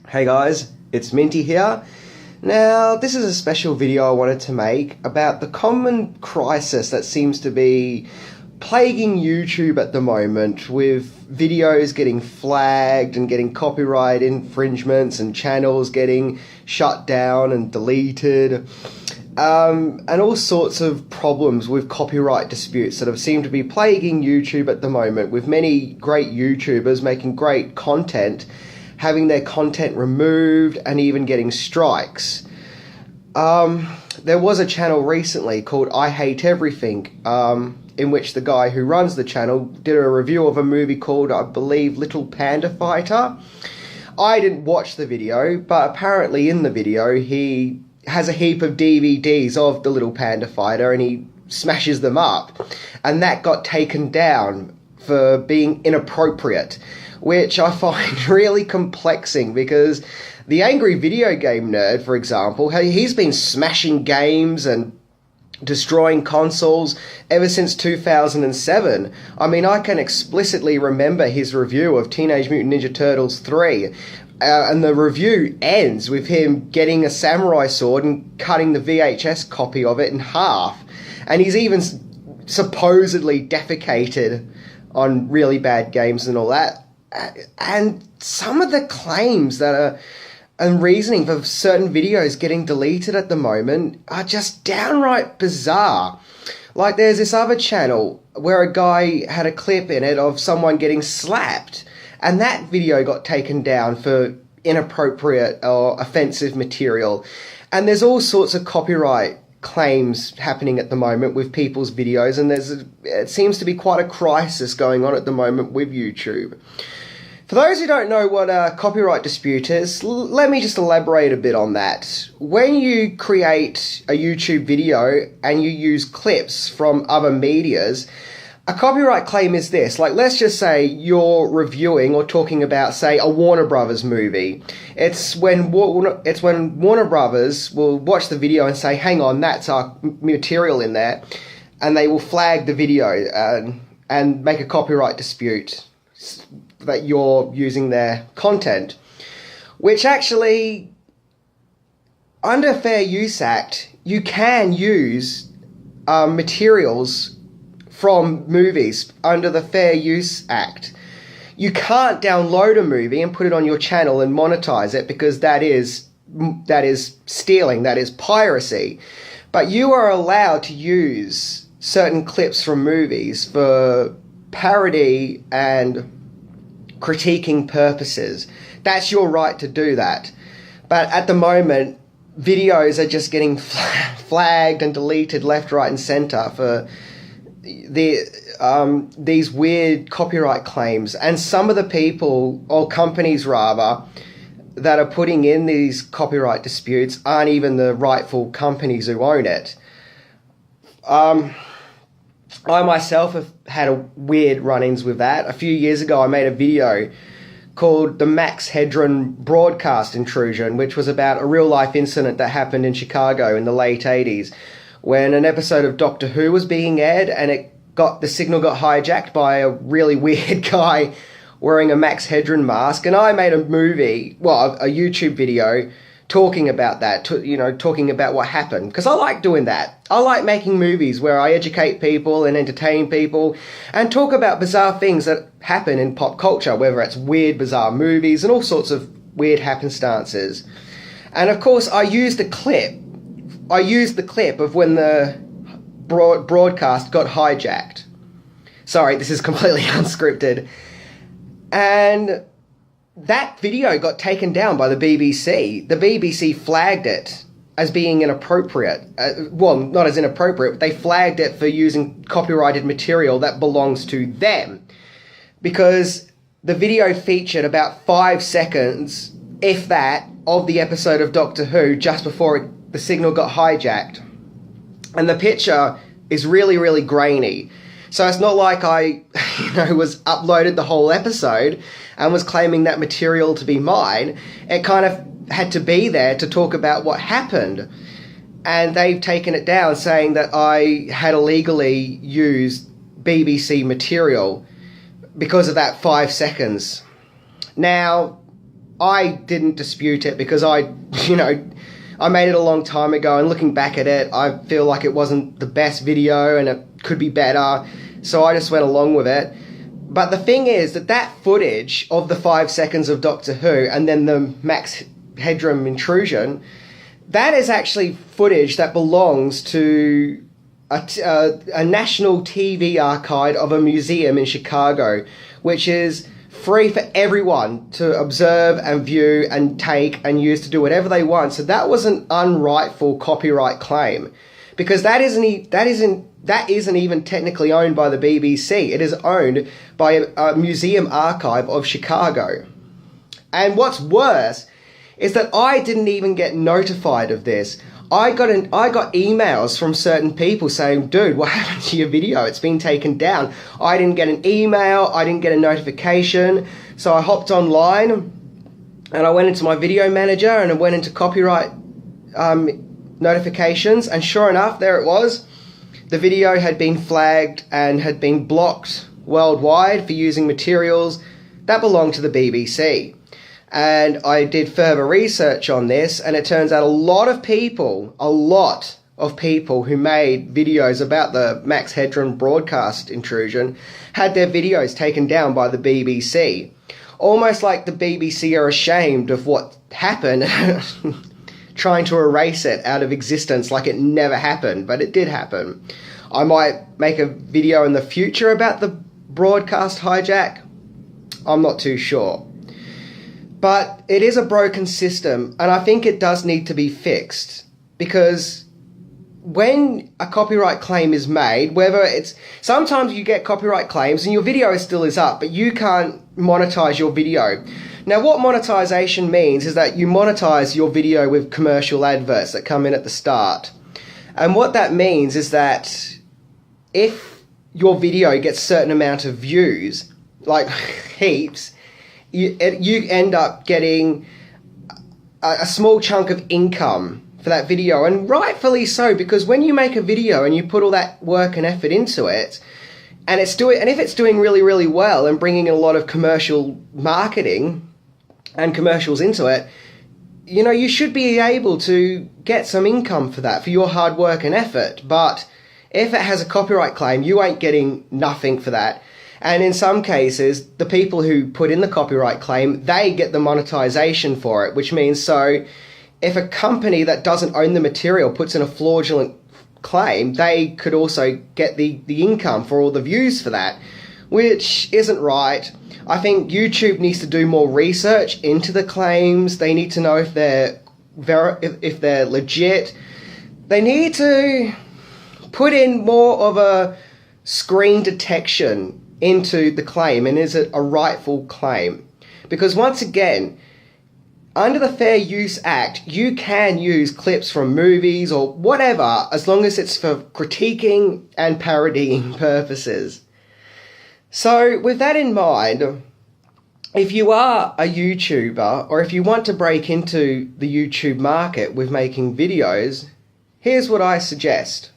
Hey guys, it's Minty here. Now, this is a special video I wanted to make about the common crisis that seems to be plaguing YouTube at the moment, with videos getting flagged and getting copyright infringements and channels getting shut down and deleted. And all sorts of problems with copyright disputes that have seemed to be plaguing YouTube at the moment, with many great YouTubers making great content having their content removed and even getting strikes. There was a channel recently called I Hate Everything, in which the guy who runs the channel did a review of a movie called, I believe, Little Panda Fighter. I didn't watch the video, but apparently in the video he has a heap of DVDs of the Little Panda Fighter and he smashes them up. And that got taken down for being inappropriate, which I find really complexing, because the Angry Video Game Nerd, for example, he's been smashing games and destroying consoles ever since 2007. I mean, I can explicitly remember his review of Teenage Mutant Ninja Turtles 3, and the review ends with him getting a samurai sword and cutting the VHS copy of it in half. And he's even supposedly defecated on really bad games and all that. And some of the claims that are and reasoning for certain videos getting deleted at the moment are just downright bizarre. Like, there's this other channel where a guy had a clip in it of someone getting slapped, and that video got taken down for inappropriate or offensive material. And there's all sorts of copyright claims happening at the moment with people's videos, and it seems to be quite a crisis going on at the moment with YouTube. For those who don't know what a copyright dispute is, let me just elaborate a bit on that. When you create a YouTube video and you use clips from other medias, a copyright claim is this. Like, let's just say you're reviewing or talking about, say, a Warner Brothers movie. It's when Warner Brothers will watch the video and say, hang on, that's our material in there, and they will flag the video and make a copyright dispute that you're using their content, which actually, under Fair Use Act, you can use materials from movies under the Fair Use Act. You can't download a movie and put it on your channel and monetize it, because that is stealing, that is piracy. But you are allowed to use certain clips from movies for parody and critiquing purposes. That's your right to do that. But at the moment, videos are just getting flagged and deleted left, right, and center for these weird copyright claims. And some of the people, or companies rather, that are putting in these copyright disputes aren't even the rightful companies who own it. I myself have had weird run-ins with that. A few years ago, I made a video called The Max Headroom Broadcast Intrusion, which was about a real-life incident that happened in Chicago in the late 80s, when an episode of Doctor Who was being aired, and the signal got hijacked by a really weird guy wearing a Max Headroom mask. And I made a YouTube video talking about that, talking about what happened, because I like doing that. I like making movies where I educate people and entertain people and talk about bizarre things that happen in pop culture, whether it's weird, bizarre movies and all sorts of weird happenstances. And of course, I used the clip of when the broadcast got hijacked. Sorry, this is completely unscripted. And that video got taken down by the BBC. The BBC flagged it as being inappropriate. Well, not as inappropriate, but they flagged it for using copyrighted material that belongs to them. Because the video featured about 5 seconds, if that, of the episode of Doctor Who just before the signal got hijacked. And the picture is really, really grainy. So it's not like I, was uploaded the whole episode and was claiming that material to be mine. It kind of had to be there to talk about what happened. And they've taken it down, saying that I had illegally used BBC material because of that 5 seconds. Now, I didn't dispute it because I made it a long time ago, and looking back at it, I feel like it wasn't the best video and it could be better, so I just went along with it. But the thing is that footage of the 5 seconds of Doctor Who and then the Max Headroom intrusion, that is actually footage that belongs to a national TV archive of a museum in Chicago, which is free for everyone to observe and view and take and use to do whatever they want. So that was an unrightful copyright claim, because that isn't even technically owned by the BBC. It is owned by a museum archive of Chicago. And what's worse is that I didn't even get notified of this. I got emails from certain people saying, dude, what happened to your video? It's been taken down. I didn't get an email. I didn't get a notification. So I hopped online and I went into my video manager and I went into copyright notifications. And sure enough, there it was. The video had been flagged and had been blocked worldwide for using materials that belonged to the BBC. And I did further research on this, and it turns out a lot of people who made videos about the Max Headroom broadcast intrusion had their videos taken down by the BBC. Almost like the BBC are ashamed of what happened, trying to erase it out of existence like it never happened, but it did happen. I might make a video in the future about the broadcast hijack. I'm not too sure. But it is a broken system, and I think it does need to be fixed, because when a copyright claim is made, sometimes you get copyright claims and your video still is up, but you can't monetize your video. Now, what monetization means is that you monetize your video with commercial adverts that come in at the start. And what that means is that if your video gets a certain amount of views, like heaps, you end up getting a small chunk of income for that video, and rightfully so, because when you make a video and you put all that work and effort into it, and if it's doing really, really well and bringing in a lot of commercial marketing and commercials into it, you should be able to get some income for that, for your hard work and effort. But if it has a copyright claim, you ain't getting nothing for that. And in some cases, the people who put in the copyright claim, they get the monetization for it, which means, so if a company that doesn't own the material puts in a fraudulent claim, they could also get the income for all the views for that, which isn't right. I think YouTube needs to do more research into the claims. They need to know if they're legit. They need to put in more of a screen detection into the claim, and is it a rightful claim? Because once again, under the Fair Use Act, you can use clips from movies or whatever, as long as it's for critiquing and parodying purposes. So with that in mind, if you are a YouTuber, or if you want to break into the YouTube market with making videos, here's what I suggest.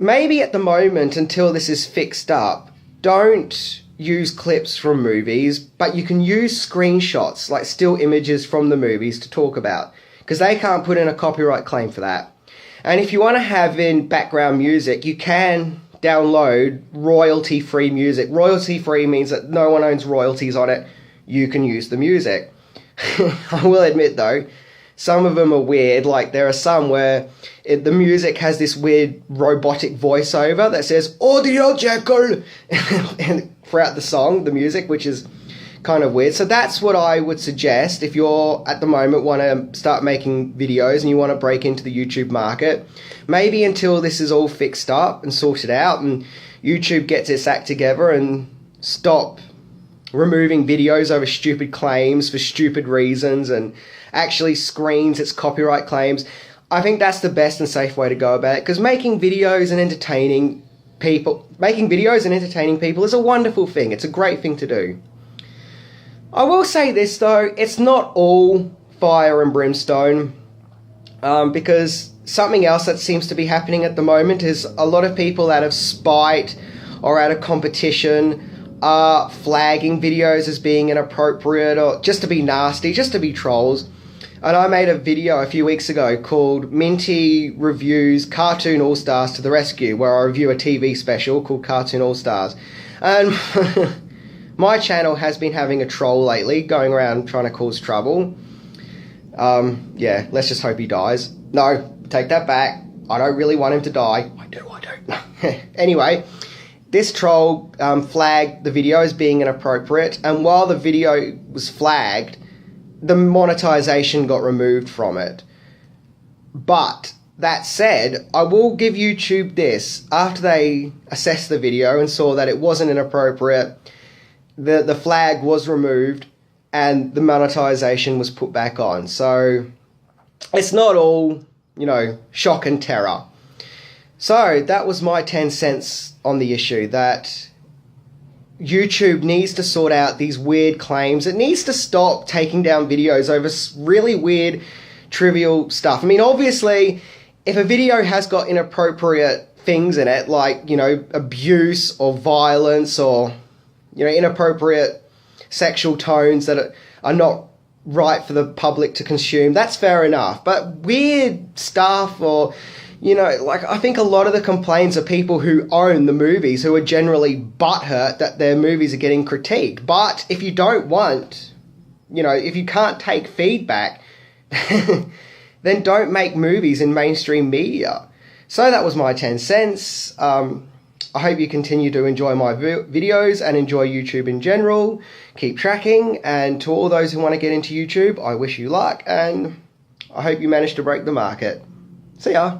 Maybe at the moment, until this is fixed up, don't use clips from movies, but you can use screenshots, like still images from the movies, to talk about, because they can't put in a copyright claim for that. And if you want to have in background music, you can download royalty-free music. Royalty-free means that no one owns royalties on it. You can use the music. I will admit, though, some of them are weird. Like, there are some where the music has this weird robotic voiceover that says, "Audio Jekyll," and throughout the song, the music, which is kind of weird. So that's what I would suggest if you're, at the moment, want to start making videos and you want to break into the YouTube market. Maybe until this is all fixed up and sorted out and YouTube gets its act together and stop removing videos over stupid claims for stupid reasons and actually screens its copyright claims. I think that's the best and safe way to go about it, because making videos and entertaining people is a wonderful thing. It's a great thing to do. I will say this, though, it's not all fire and brimstone, because something else that seems to be happening at the moment is a lot of people out of spite or out of competition are flagging videos as being inappropriate or just to be nasty, just to be trolls. And I made a video a few weeks ago called Minty Reviews Cartoon All-Stars to the Rescue, where I review a TV special called Cartoon All-Stars. And my channel has been having a troll lately, going around trying to cause trouble. Yeah, let's just hope he dies. No, take that back. I don't really want him to die. I don't. Anyway, this troll flagged the video as being inappropriate, and while the video was flagged, the monetization got removed from it. But that said, I will give YouTube this. After they assessed the video and saw that it wasn't inappropriate, the flag was removed and the monetization was put back on. So it's not all, you know, shock and terror. So that was my 10 cents on the issue, that YouTube needs to sort out these weird claims. It needs to stop taking down videos over really weird, trivial stuff. I mean, obviously, if a video has got inappropriate things in it, like, you know, abuse or violence or, you know, inappropriate sexual tones that are not right for the public to consume, that's fair enough. But weird stuff, or, you know, like, I think a lot of the complaints are people who own the movies who are generally butthurt that their movies are getting critiqued. But if you don't want, you know, if you can't take feedback, then don't make movies in mainstream media. So that was my 10 cents. I hope you continue to enjoy my videos and enjoy YouTube in general. Keep tracking, and to all those who want to get into YouTube, I wish you luck, and I hope you manage to break the market. See ya.